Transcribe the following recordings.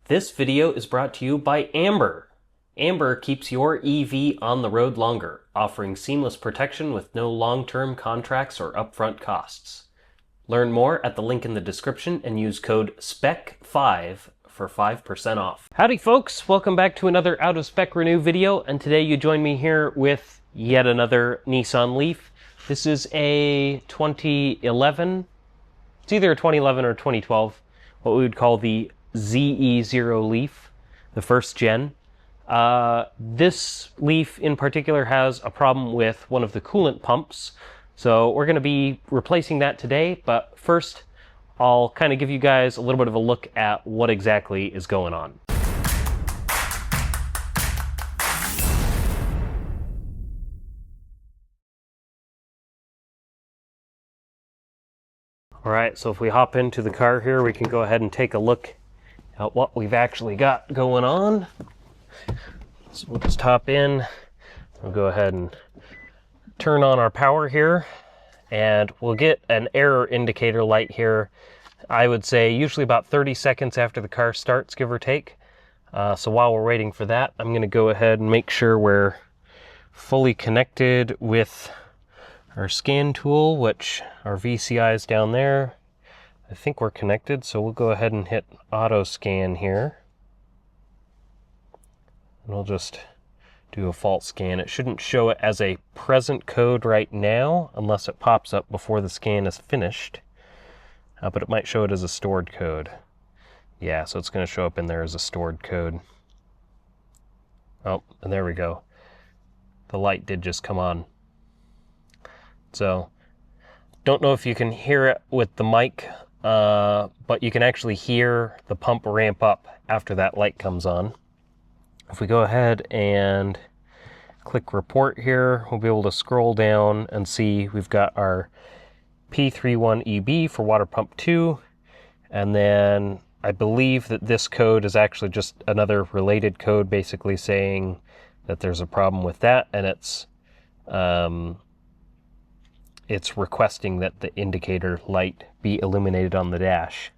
This video is brought to you by Amber. Amber keeps your EV on the road longer, offering seamless protection with no long-term contracts or upfront costs. Learn more at the link in the description and use code SPEC5 for 5% off. Howdy folks, welcome back to another Out of Spec Renew video, and today you join me here with yet another Nissan Leaf. This is a 2011, it's either a 2011 or 2012, what we would call the ZE0 Leaf, the first gen. This Leaf in particular has a problem with one of the coolant pumps, so we're going to be replacing that today, but first I'll kind of give you guys a little bit of a look at what exactly is going on. Alright, so if we hop into the car here, we can go ahead and take a look at what we've actually got going on. So we'll just hop in, we'll go ahead and turn on our power here, and we'll get an error indicator light here, I would say usually about 30 seconds after the car starts, give or take. So while we're waiting for that, I'm going to go ahead and make sure we're fully connected with our scan tool, which our VCI is down there. I think we're connected, so we'll go ahead and hit auto scan here. And we'll just do a fault scan. It shouldn't show it as a present code right now, unless it pops up before the scan is finished. But it might show it as a stored code. Yeah, so it's going to show up in there as a stored code. Oh, and there we go. The light did just come on. So, don't know if you can hear it with the mic, but you can actually hear the pump ramp up after that light comes on. If we go ahead and click report here, we'll be able to scroll down and see we've got our P31EB for water pump 2, and then I believe that this code is actually just another related code basically saying that there's a problem with that, and it's requesting that the indicator light be illuminated on the dash.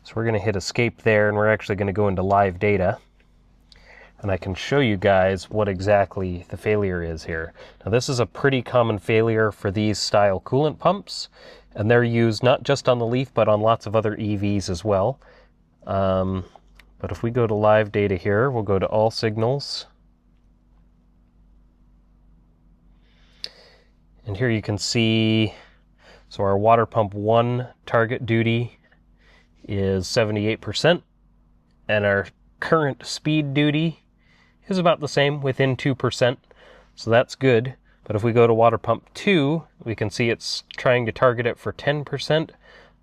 So we're going to hit escape there, and we're actually going to go into live data, and I can show you guys what exactly the failure is here. Now this is a pretty common failure for these style coolant pumps, and they're used not just on the Leaf but on lots of other EVs as well. But if we go to live data here, we'll go to all signals. And here you can see, so our water pump 1 target duty is 78%, and our current speed duty is about the same, within 2%, so that's good. But if we go to water pump 2, we can see it's trying to target it for 10%,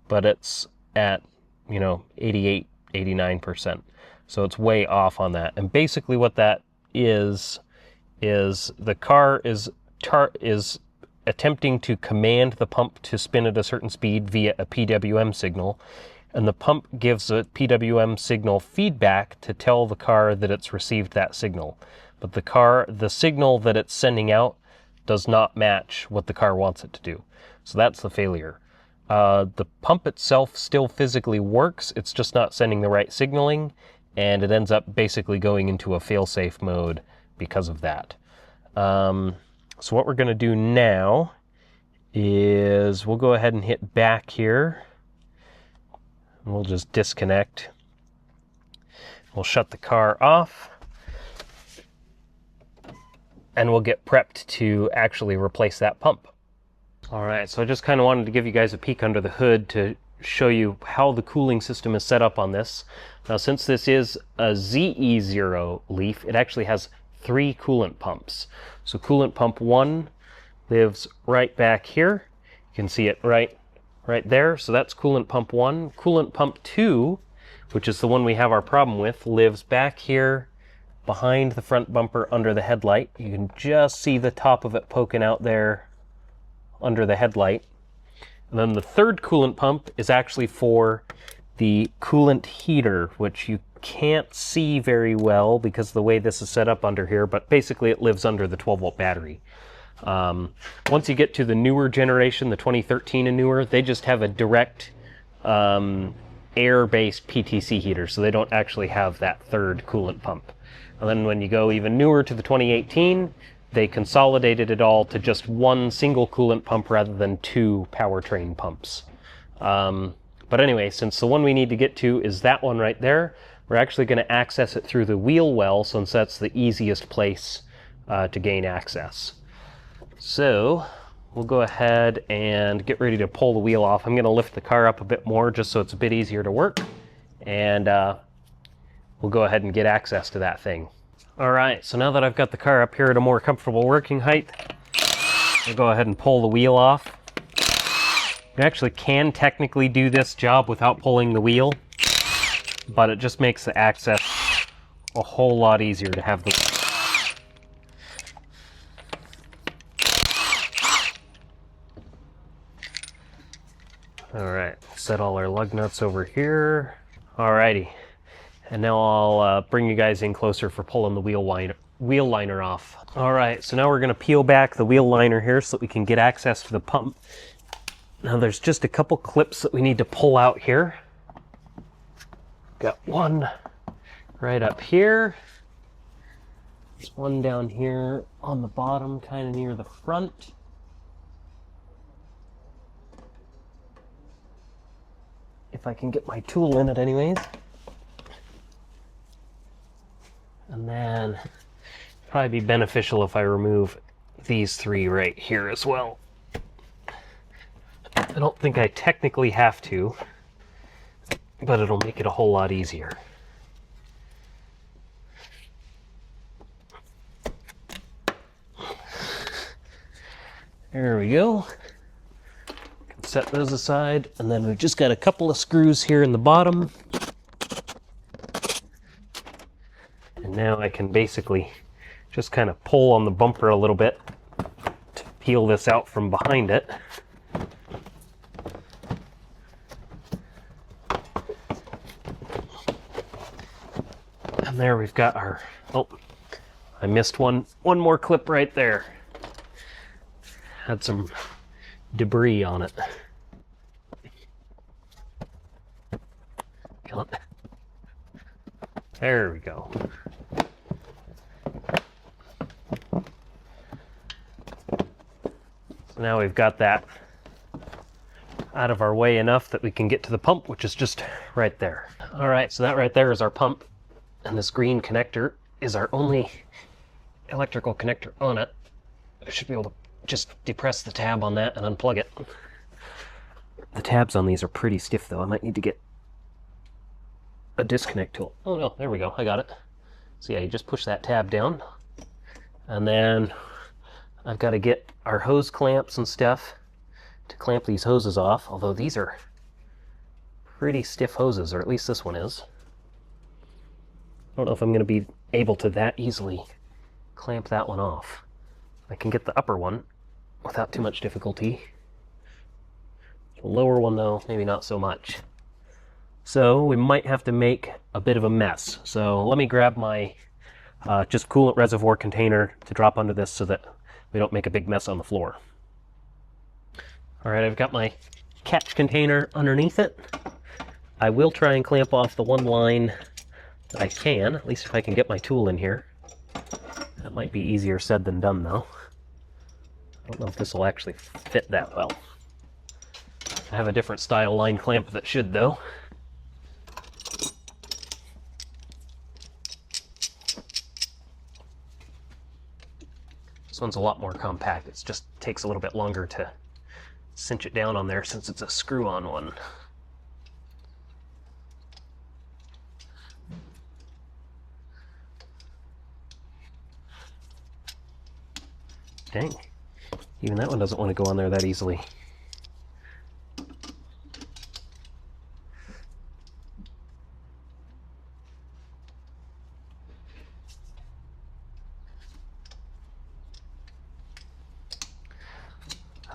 but it's at, 88, 89%. So it's way off on that. And basically what that is the car is attempting to command the pump to spin at a certain speed via a PWM signal, and the pump gives a PWM signal feedback to tell the car that it's received that signal. But the signal that it's sending out does not match what the car wants it to do. So that's the failure. The pump itself still physically works, it's just not sending the right signaling, and it ends up basically going into a fail-safe mode because of that. So what we're going to do now is we'll go ahead and hit back here. And we'll just disconnect. We'll shut the car off. And we'll get prepped to actually replace that pump. Alright, so I just kind of wanted to give you guys a peek under the hood to show you how the cooling system is set up on this. Now since this is a ZE0 Leaf, it actually has 3 coolant pumps. So coolant pump 1 lives right back here. You can see it right there. So that's coolant pump 1. Coolant pump 2, which is the one we have our problem with, lives back here behind the front bumper under the headlight. You can just see the top of it poking out there under the headlight. And then the third coolant pump is actually for the coolant heater, which you can't see very well because of the way this is set up under here, but basically it lives under the 12-volt battery. Once you get to the newer generation, the 2013 and newer, they just have a direct air-based PTC heaters, so they don't actually have that third coolant pump. And then when you go even newer to the 2018, they consolidated it all to just one single coolant pump rather than two powertrain pumps. But anyway, since the one we need to get to is that one right there, we're actually going to access it through the wheel well, since that's the easiest place to gain access. So we'll go ahead and get ready to pull the wheel off. I'm going to lift the car up a bit more just so it's a bit easier to work, and we'll go ahead and get access to that thing. Alright, so now that I've got the car up here at a more comfortable working height, I'll go ahead and pull the wheel off. You actually can technically do this job without pulling the wheel, but it just makes the access a whole lot easier to have the... Alright, set all our lug nuts over here. Alrighty, and now I'll bring you guys in closer for pulling the wheel liner off. Alright, so now we're going to peel back the wheel liner here so that we can get access to the pump. Now there's just a couple clips that we need to pull out here. Got one right up here. There's one down here on the bottom, kind of near the front. If I can get my tool in it anyways. And then probably be beneficial if I remove these three right here as well. I don't think I technically have to, but it'll make it a whole lot easier. There we go. Set those aside, and then we've just got a couple of screws here in the bottom. And now I can basically just kind of pull on the bumper a little bit to peel this out from behind it. And there we've got our, oh, I missed one more clip right there. Had some debris on it. There we go. So now we've got that out of our way enough that we can get to the pump, which is just right there. Alright, so that right there is our pump, and this green connector is our only electrical connector on it. I should be able to just depress the tab on that and unplug it. The tabs on these are pretty stiff though. I might need to get a disconnect tool. Oh no, there we go, I got it. So yeah, you just push that tab down, and then I've got to get our hose clamps and stuff to clamp these hoses off, although these are pretty stiff hoses, or at least this one is. I don't know if I'm going to be able to that easily clamp that one off. I can get the upper one without too much difficulty. The lower one though, maybe not so much. So we might have to make a bit of a mess. So let me grab my just coolant reservoir container to drop under this so that we don't make a big mess on the floor. Alright, I've got my catch container underneath it. I will try and clamp off the one line that I can, at least if I can get my tool in here. That might be easier said than done though. I don't know if this will actually fit that well. I have a different style line clamp that should though. This one's a lot more compact. It just takes a little bit longer to cinch it down on there since it's a screw-on one. Dang. Even that one doesn't want to go on there that easily.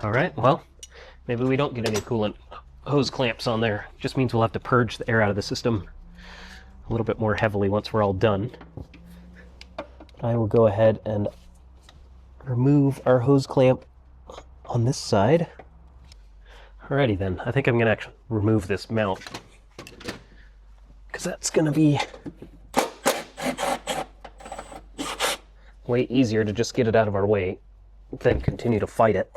Alright, well, maybe we don't get any coolant hose clamps on there. Just means we'll have to purge the air out of the system a little bit more heavily once we're all done. I will go ahead and remove our hose clamp on this side. Alrighty then, I think I'm going to actually remove this mount. because that's going to be way easier to just get it out of our way than continue to fight it.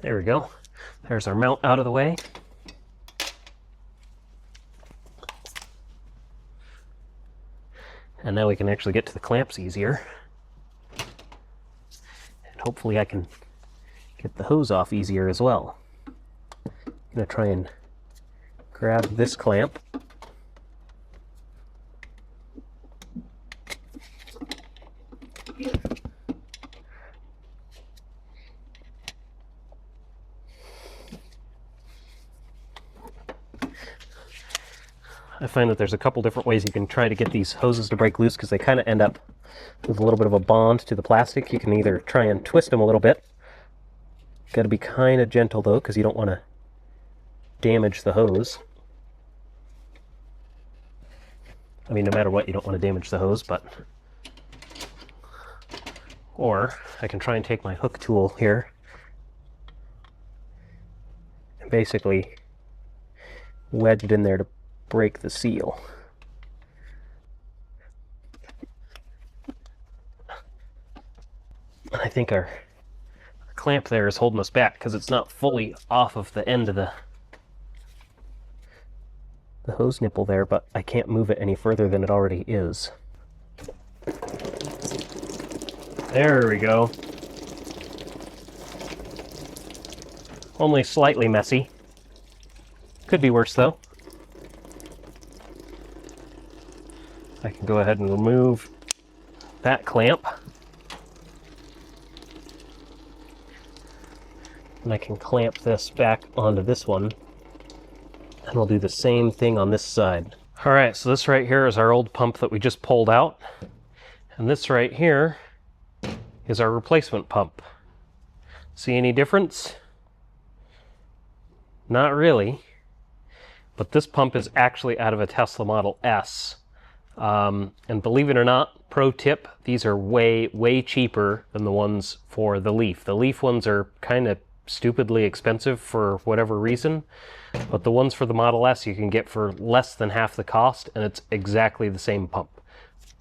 There we go. There's our mount out of the way. And now we can actually get to the clamps easier. And hopefully I can get the hose off easier as well. I'm going to try and grab this clamp. I find that there's a couple different ways you can try to get these hoses to break loose because they kind of end up with a little bit of a bond to the plastic. You can either try and twist them a little bit. Got to be kind of gentle though because you don't want to damage the hose. I mean, no matter what, you don't want to damage the hose, but... Or I can try and take my hook tool here and basically wedge it in there to break the seal. And I think our clamp there is holding us back because it's not fully off of the end of the hose nipple there, but I can't move it any further than it already is. There we go. Only slightly messy. Could be worse though. I can go ahead and remove that clamp. And I can clamp this back onto this one. And we'll do the same thing on this side. Alright, so this right here is our old pump that we just pulled out. And this right here is our replacement pump. See any difference? Not really. But this pump is actually out of a Tesla Model S. And believe it or not, pro tip, these are way cheaper than the ones for the Leaf. The Leaf ones are kind of stupidly expensive for whatever reason, but the ones for the Model S you can get for less than half the cost, and it's exactly the same pump.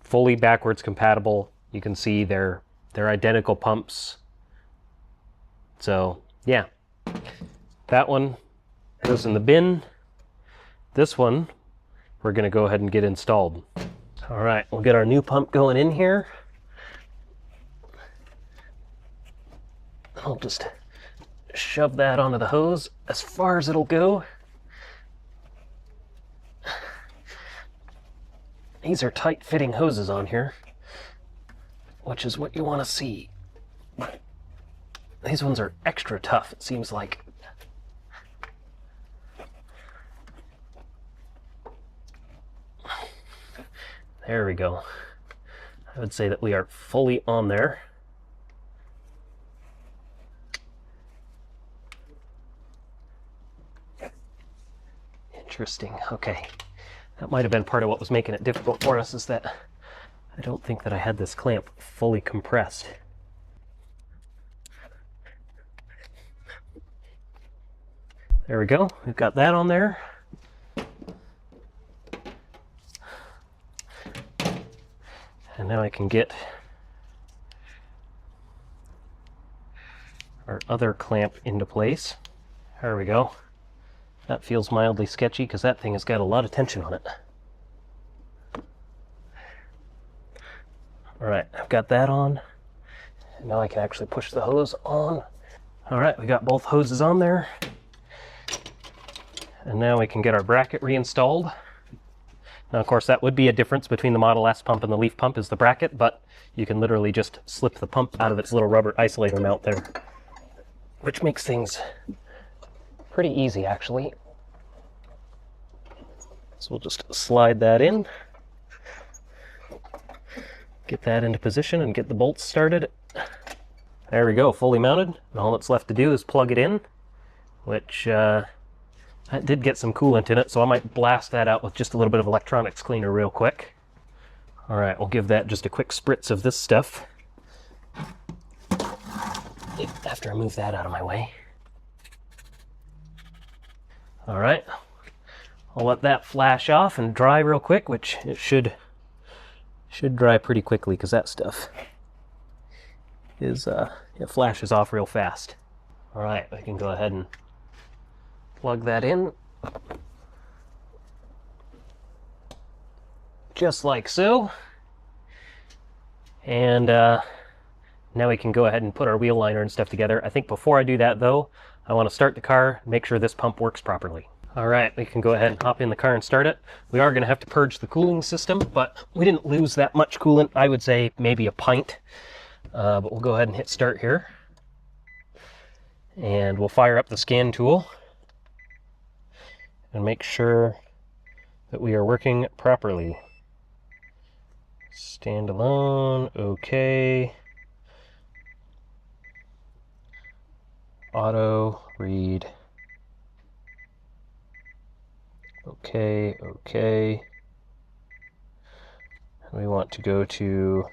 Fully backwards compatible. You can see they're identical pumps. So yeah, that one goes in the bin. This one we're going to go ahead and get installed. All right, we'll get our new pump going in here. I'll just shove that onto the hose as far as it'll go. These are tight-fitting hoses on here, which is what you want to see. These ones are extra tough, it seems like. There we go. I would say that we are fully on there. Interesting. Okay. That might have been part of what was making it difficult for us, is that I don't think that I had this clamp fully compressed. There we go. We've got that on there. And now I can get our other clamp into place. There we go. That feels mildly sketchy because that thing has got a lot of tension on it. Alright, I've got that on. And now I can actually push the hose on. Alright, we got both hoses on there. And now we can get our bracket reinstalled. Now, of course, that would be a difference between the Model S pump and the Leaf pump, is the bracket, but you can literally just slip the pump out of its little rubber isolator mount there, which makes things pretty easy, actually. So we'll just slide that in, get that into position, and get the bolts started. There we go, fully mounted. And all that's left to do is plug it in, which That did get some coolant in it, so I might blast that out with just a little bit of electronics cleaner real quick. All right, we'll give that just a quick spritz of this stuff after I move that out of my way. All right, I'll let that flash off and dry real quick, which it should dry pretty quickly because that stuff is it flashes off real fast. All right, I can go ahead and plug that in just like so. And now we can go ahead and put our wheel liner and stuff together. I think before I do that though, I want to start the car, make sure this pump works properly. All right, we can go ahead and hop in the car and start it. We are going to have to purge the cooling system, but we didn't lose that much coolant. I would say maybe a pint, but we'll go ahead and hit start here. And we'll fire up the scan tool and make sure that we are working properly. Standalone, okay. Auto, read. Okay, okay. And we want to go to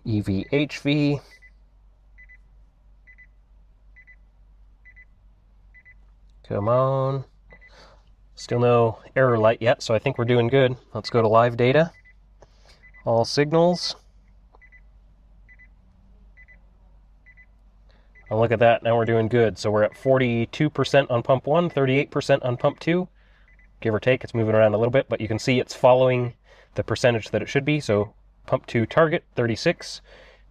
EVHV. Come on. Still no error light yet, so I think we're doing good. Let's go to live data. All signals. And look at that, now we're doing good. So we're at 42% on pump 1, 38% on pump 2. Give or take, it's moving around a little bit, but you can see it's following the percentage that it should be. So pump 2 target, 36.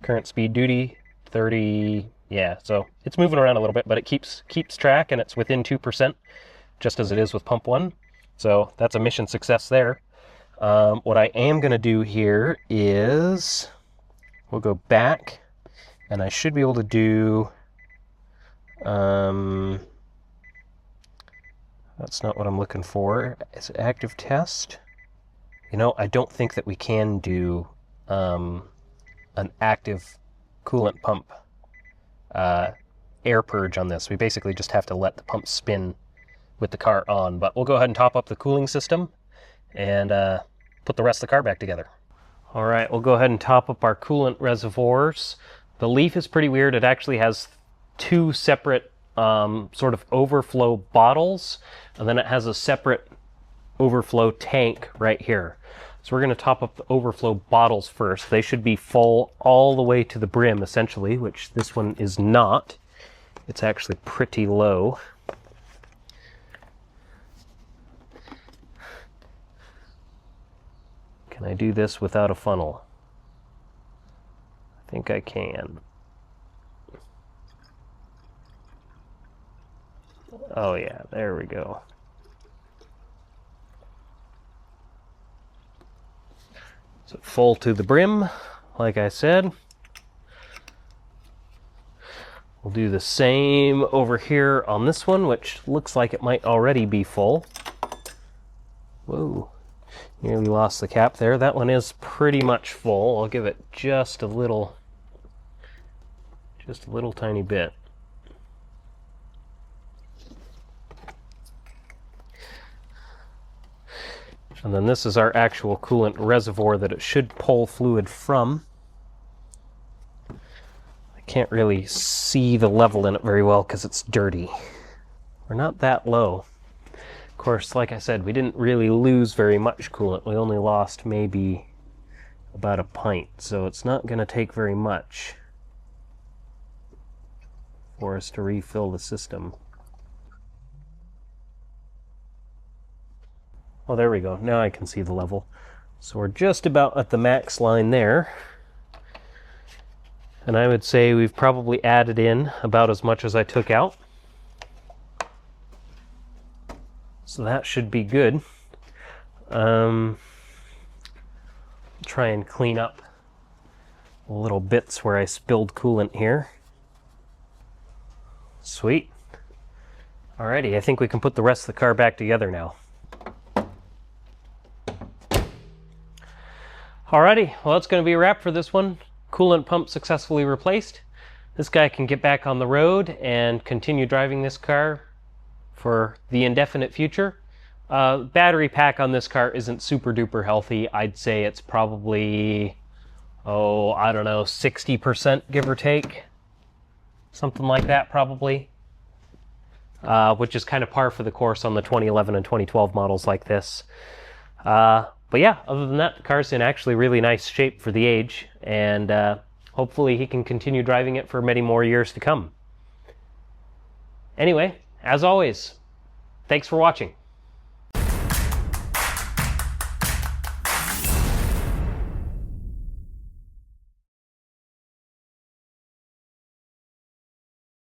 Current speed duty, 30. Yeah, so it's moving around a little bit, but it keeps track, and it's within 2%, just as it is with pump 1. So that's a mission success there. What I am going to do here is we'll go back, and I should be able to do... that's not what I'm looking for. Is it active test? You know, I don't think that we can do an active coolant pump air purge on this. We basically just have to let the pump spin with the car on. But we'll go ahead and top up the cooling system and put the rest of the car back together. All right, we'll go ahead and top up our coolant reservoirs. The Leaf is pretty weird. It actually has two separate sort of overflow bottles, and then it has a separate overflow tank right here. So we're going to top up the overflow bottles first. They should be full all the way to the brim, essentially, which this one is not. It's actually pretty low. Can I do this without a funnel? I think I can. Oh yeah, there we go. So full to the brim, like I said. We'll do the same over here on this one, which looks like it might already be full. Whoa, nearly lost the cap there. That one is pretty much full. I'll give it just a little tiny bit. And then this is our actual coolant reservoir that it should pull fluid from. I can't really see the level in it very well because it's dirty. We're not that low. Of course, like I said, we didn't really lose very much coolant. We only lost maybe about a pint, so it's not going to take very much for us to refill the system. Oh, there we go. Now I can see the level. So we're just about at the max line there. And I would say we've probably added in about as much as I took out. So that should be good. Try and clean up little bits where I spilled coolant here. Sweet. Alrighty, I think we can put the rest of the car back together now. Alrighty, well that's going to be a wrap for this one. Coolant pump successfully replaced. This guy can get back on the road and continue driving this car for the indefinite future. Battery pack on this car isn't super duper healthy. I'd say it's probably, I don't know, 60% give or take. Something like that probably. Which is kind of par for the course on the 2011 and 2012 models like this. But yeah, other than that, the car's in actually really nice shape for the age, and hopefully he can continue driving it for many more years to come. Anyway, as always, thanks for watching.